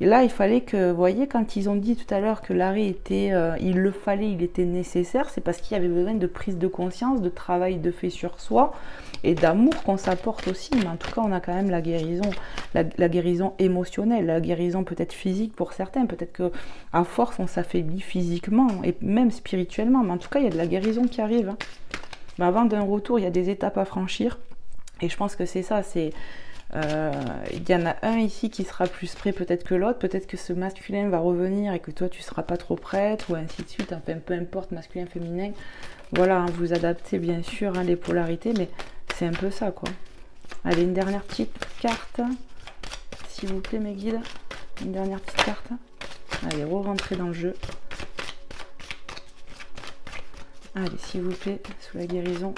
là, il fallait que, vous voyez, quand ils ont dit tout à l'heure que l'arrêt était, il était nécessaire, c'est parce qu'il y avait besoin de prise de conscience, de travail de fait sur soi et d'amour qu'on s'apporte aussi. Mais en tout cas, on a quand même la guérison, la guérison émotionnelle, la guérison peut-être physique pour certains. Peut-être qu'à force, on s'affaiblit physiquement et même spirituellement. Mais en tout cas, il y a de la guérison qui arrive. Hein. Mais avant d'un retour, il y a des étapes à franchir. Et je pense que c'est ça, il y en a un ici qui sera plus prêt peut-être que l'autre, peut-être que ce masculin va revenir et que toi tu ne seras pas trop prête, ou ainsi de suite, enfin peu importe, masculin, féminin. Voilà, hein, vous adaptez bien sûr hein, les polarités, mais c'est un peu ça quoi. Allez, une dernière petite carte, s'il vous plaît mes guides, une dernière petite carte. Allez, re-rentrez dans le jeu. Allez, s'il vous plaît, sous la guérison,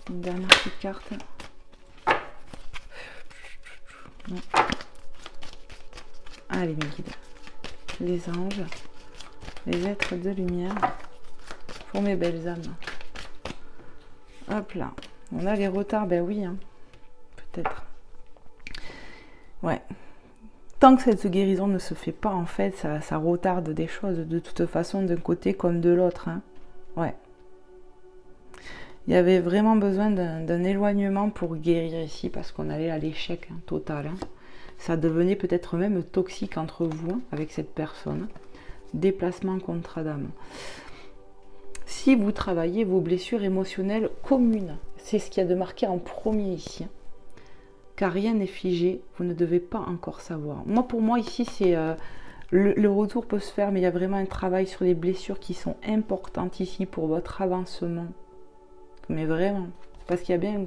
une dernière petite carte. Non. Allez mes guides, les anges, les êtres de lumière, pour mes belles âmes. Hop là, on a les retards, ben oui, hein, peut-être. Ouais, tant que cette guérison ne se fait pas, en fait, ça retarde des choses de toute façon, d'un côté comme de l'autre. Hein. Ouais. Il y avait vraiment besoin d'un éloignement pour guérir ici, parce qu'on allait à l'échec hein, total. Hein. Ça devenait peut-être même toxique entre vous, hein, avec cette personne. Déplacement contre Adam. Si vous travaillez vos blessures émotionnelles communes, c'est ce qu'il y a de marqué en premier ici. Hein. Car rien n'est figé, vous ne devez pas encore savoir. Moi, pour moi, ici, c'est... le retour peut se faire, mais il y a vraiment un travail sur les blessures qui sont importantes ici pour votre avancement. Mais vraiment, parce qu'il y a bien...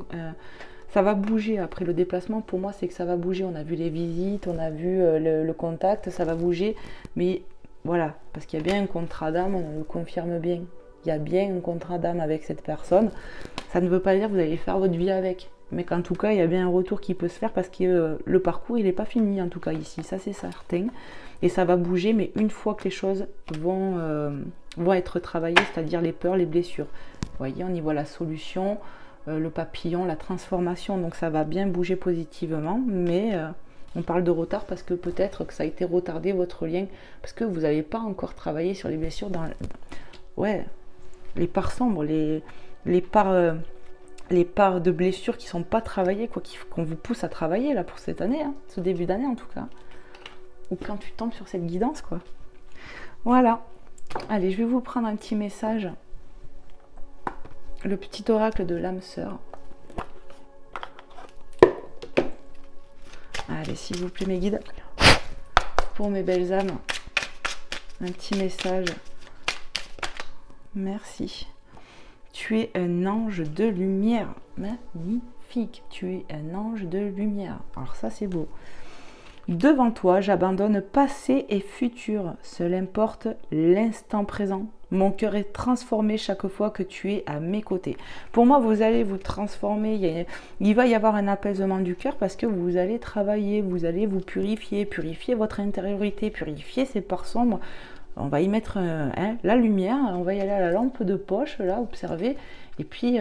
ça va bouger après le déplacement, pour moi c'est que ça va bouger. On a vu les visites, on a vu le contact, ça va bouger. Mais voilà, parce qu'il y a bien un contrat d'âme, on le confirme bien. Il y a bien un contrat d'âme avec cette personne. Ça ne veut pas dire que vous allez faire votre vie avec. Mais qu'en tout cas, il y a bien un retour qui peut se faire parce que le parcours, il n'est pas fini en tout cas ici. Ça c'est certain. Et ça va bouger, mais une fois que les choses vont être travaillées, c'est-à-dire les peurs, les blessures. Vous voyez, on y voit la solution, le papillon, la transformation. Donc ça va bien bouger positivement, mais on parle de retard parce que peut-être que ça a été retardé votre lien, parce que vous n'avez pas encore travaillé sur les blessures dans ouais, les parts sombres, les parts de blessures qui ne sont pas travaillées, quoi, qu'on vous pousse à travailler là pour cette année, hein, ce début d'année en tout cas. Ou quand tu tombes sur cette guidance, quoi. Voilà. Allez, je vais vous prendre un petit message. Le petit oracle de l'âme sœur. Allez, s'il vous plaît, mes guides. Pour mes belles âmes. Un petit message. Merci. Tu es un ange de lumière. Magnifique. Tu es un ange de lumière. Alors ça, c'est beau. Devant toi, j'abandonne passé et futur. Seul importe l'instant présent. Mon cœur est transformé chaque fois que tu es à mes côtés. Pour moi, vous allez vous transformer. Il va y avoir un apaisement du cœur parce que vous allez travailler, vous allez vous purifier votre intériorité, purifier ces parts sombres. On va y mettre la lumière, on va y aller à la lampe de poche, là, observer. Et puis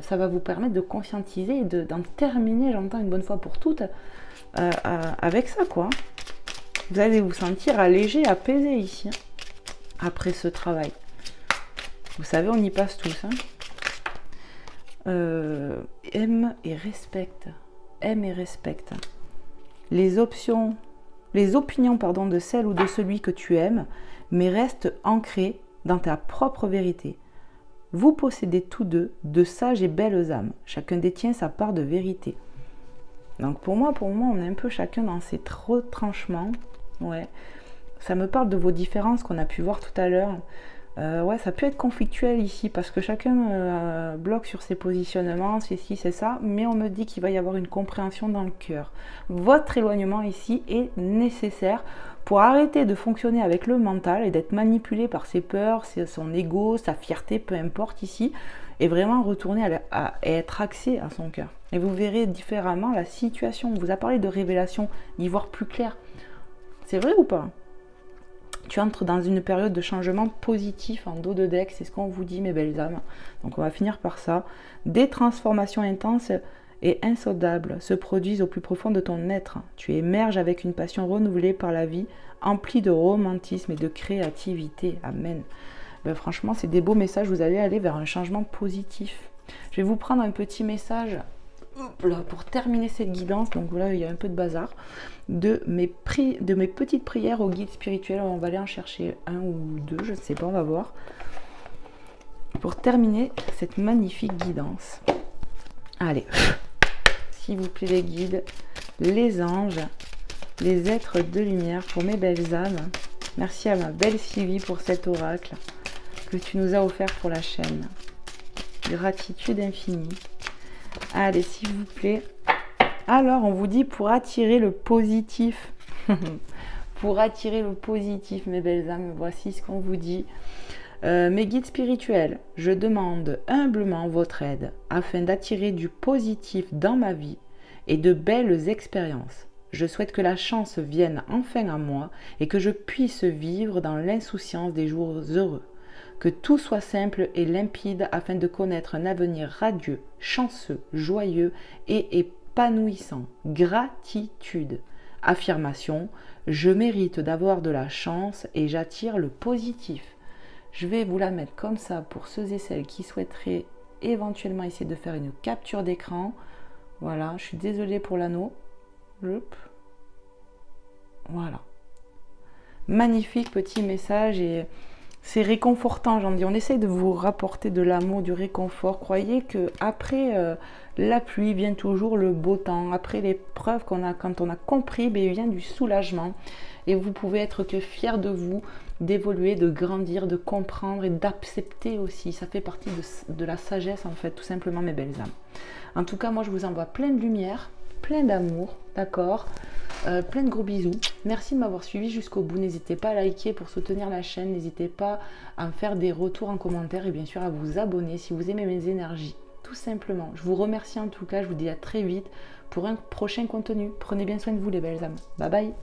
ça va vous permettre de conscientiser et d'en terminer, j'entends, une bonne fois pour toutes, avec ça, quoi. Vous allez vous sentir allégé, apaisé ici, hein, après ce travail. Vous savez, on y passe tous. Hein. Aime et respecte. Aime et respecte. Les opinions, de celle ou de celui que tu aimes, mais reste ancré dans ta propre vérité. Vous possédez tous deux de sages et belles âmes. Chacun détient sa part de vérité. Donc pour moi, on est un peu chacun dans ces retranchements. Ouais. Ça me parle de vos différences qu'on a pu voir tout à l'heure. Ouais, ça peut être conflictuel ici parce que chacun bloque sur ses positionnements, c'est ci, c'est ça, mais on me dit qu'il va y avoir une compréhension dans le cœur. Votre éloignement ici est nécessaire pour arrêter de fonctionner avec le mental et d'être manipulé par ses peurs, son ego, sa fierté, peu importe ici, et vraiment retourner à être axé à son cœur. Et vous verrez différemment la situation. On vous a parlé de révélation, d'y voir plus clair. C'est vrai ou pas ? Tu entres dans une période de changement positif en dos de deck, c'est ce qu'on vous dit, mes belles âmes. Donc on va finir par ça. Des transformations intenses et insondables se produisent au plus profond de ton être. Tu émerges avec une passion renouvelée par la vie, emplie de romantisme et de créativité. Amen. Ben, franchement, c'est des beaux messages. Vous allez aller vers un changement positif. Je vais vous prendre un petit message là, pour terminer cette guidance. Donc là, il y a un peu de bazar. De mes petites prières au guide spirituel. On va aller en chercher un ou deux, je ne sais pas, on va voir. pour terminer cette magnifique guidance. Allez, s'il vous plaît les guides, les anges, les êtres de lumière, pour mes belles âmes. Merci à ma belle Sylvie pour cet oracle que tu nous as offert pour la chaîne. Gratitude infinie. Allez, s'il vous plaît. Alors, on vous dit pour attirer le positif. Pour attirer le positif, mes belles âmes, voici ce qu'on vous dit. Mes guides spirituels, je demande humblement votre aide afin d'attirer du positif dans ma vie et de belles expériences. Je souhaite que la chance vienne enfin à moi et que je puisse vivre dans l'insouciance des jours heureux. Que tout soit simple et limpide afin de connaître un avenir radieux, chanceux, joyeux et épanouissant. Gratitude. Affirmation, je mérite d'avoir de la chance et j'attire le positif. Je vais vous la mettre comme ça pour ceux et celles qui souhaiteraient éventuellement essayer de faire une capture d'écran. Voilà, je suis désolée pour l'anneau. Voilà. Magnifique petit message et c'est réconfortant, j'en dis. On essaye de vous rapporter de l'amour, du réconfort. Croyez que après la pluie vient toujours le beau temps. Après l'épreuve qu'on a, quand on a compris, il vient du soulagement. Et vous pouvez être que fiers de vous, d'évoluer, de grandir, de comprendre et d'accepter aussi. Ça fait partie de la sagesse en fait, tout simplement mes belles âmes. En tout cas, moi je vous envoie plein de lumière, plein d'amour, d'accord, plein de gros bisous. Merci de m'avoir suivi jusqu'au bout. N'hésitez pas à liker pour soutenir la chaîne. N'hésitez pas à me faire des retours en commentaire et bien sûr à vous abonner si vous aimez mes énergies. Tout simplement. Je vous remercie en tout cas. Je vous dis à très vite pour un prochain contenu. Prenez bien soin de vous les belles âmes. Bye bye.